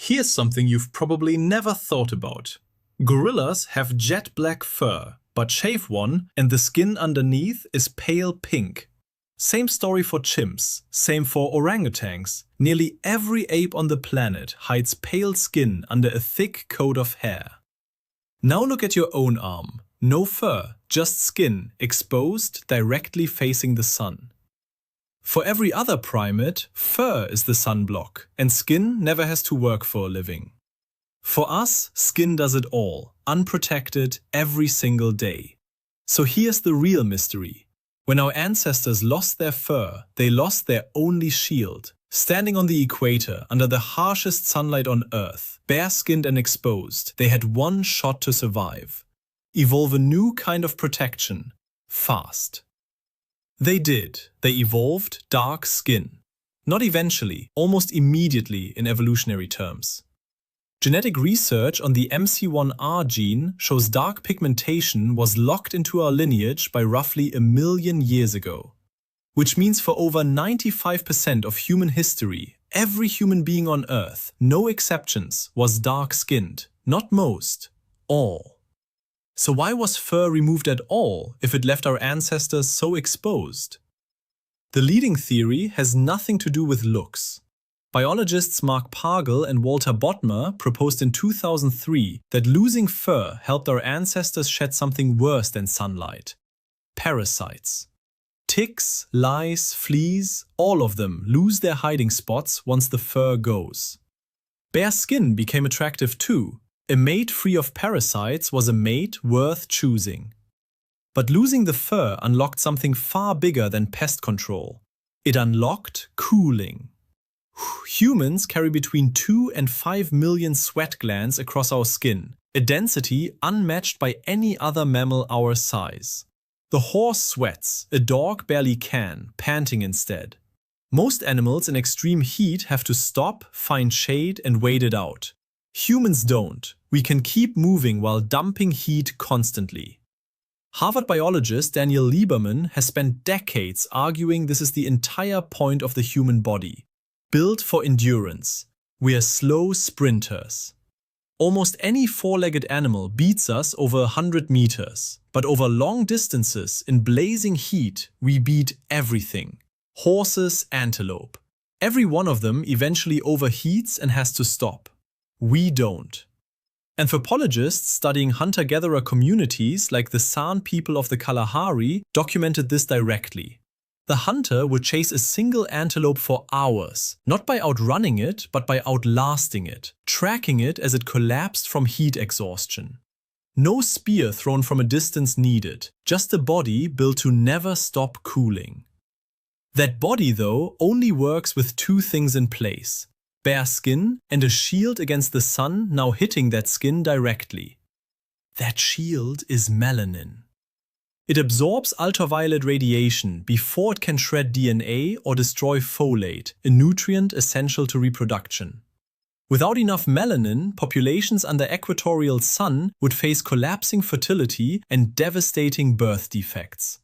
Here's something you've probably never thought about. Gorillas have jet black fur, but shave one and the skin underneath is pale pink. Same story for chimps, same for orangutans. Nearly every ape on the planet hides pale skin under a thick coat of hair. Now look at your own arm. No fur, just skin, exposed, directly facing the sun. For every other primate, fur is the sunblock, and skin never has to work for a living. For us, skin does it all, unprotected, every single day. So here's the real mystery. When our ancestors lost their fur, they lost their only shield. Standing on the equator, under the harshest sunlight on Earth, bare-skinned and exposed, they had one shot to survive. Evolve a new kind of protection, fast. They did. They evolved dark skin. Not eventually, almost immediately in evolutionary terms. Genetic research on the MC1R gene shows dark pigmentation was locked into our lineage by roughly 1 million years ago. Which means for over 95% of human history, every human being on Earth, no exceptions, was dark-skinned. Not most, all. So why was fur removed at all if it left our ancestors so exposed? The leading theory has nothing to do with looks. Biologists Mark Pagel and Bodmer proposed in 2003 that losing fur helped our ancestors shed something worse than sunlight: parasites. Ticks, lice, fleas, all of them lose their hiding spots once the fur goes. Bare skin became attractive too. A mate free of parasites was a mate worth choosing. But losing the fur unlocked something far bigger than pest control. It unlocked cooling. Humans carry between 2 and 5 million sweat glands across our skin, a density unmatched by any other mammal our size. The horse sweats, a dog barely can, panting instead. Most animals in extreme heat have to stop, find shade, and wait it out. Humans don't. We can keep moving while dumping heat constantly. Harvard biologist Daniel Lieberman has spent decades arguing this is the entire point of the human body. Built for endurance. We are slow sprinters. Almost any four-legged animal beats us over 100 meters, but over long distances in blazing heat, we beat everything. Horses, antelope. Every one of them eventually overheats and has to stop. We don't. Anthropologists studying hunter-gatherer communities like the San people of the Kalahari documented this directly. The hunter would chase a single antelope for hours, not by outrunning it, but by outlasting it, tracking it as it collapsed from heat exhaustion. No spear thrown from a distance needed, just a body built to never stop cooling. That body, though, only works with two things in place: bare skin and a shield against the sun now hitting that skin directly. That shield is melanin. It absorbs ultraviolet radiation before it can shred DNA or destroy folate, a nutrient essential to reproduction. Without enough melanin, populations under equatorial sun would face collapsing fertility and devastating birth defects.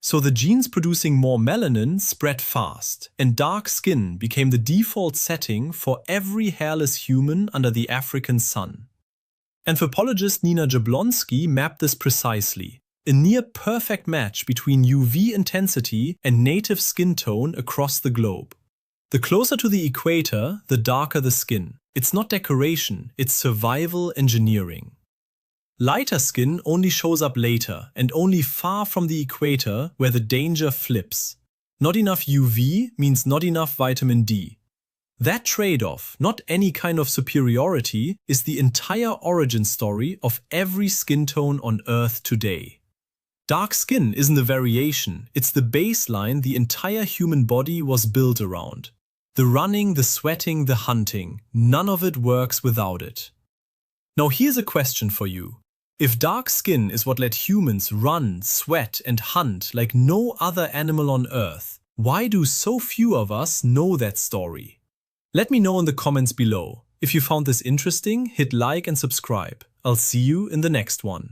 So the genes producing more melanin spread fast, and dark skin became the default setting for every hairless human under the African sun. Anthropologist Nina Jablonski mapped this precisely. A near-perfect match between UV intensity and native skin tone across the globe. The closer to the equator, the darker the skin. It's not decoration, it's survival engineering. Lighter skin only shows up later, and only far from the equator where the danger flips. Not enough UV means not enough vitamin D. That trade-off, not any kind of superiority, is the entire origin story of every skin tone on Earth today. Dark skin isn't a variation, it's the baseline the entire human body was built around. The running, the sweating, the hunting, none of it works without it. Now here's a question for you. If dark skin is what let humans run, sweat, and hunt like no other animal on Earth, why do so few of us know that story? Let me know in the comments below. If you found this interesting, hit like and subscribe. I'll see you in the next one.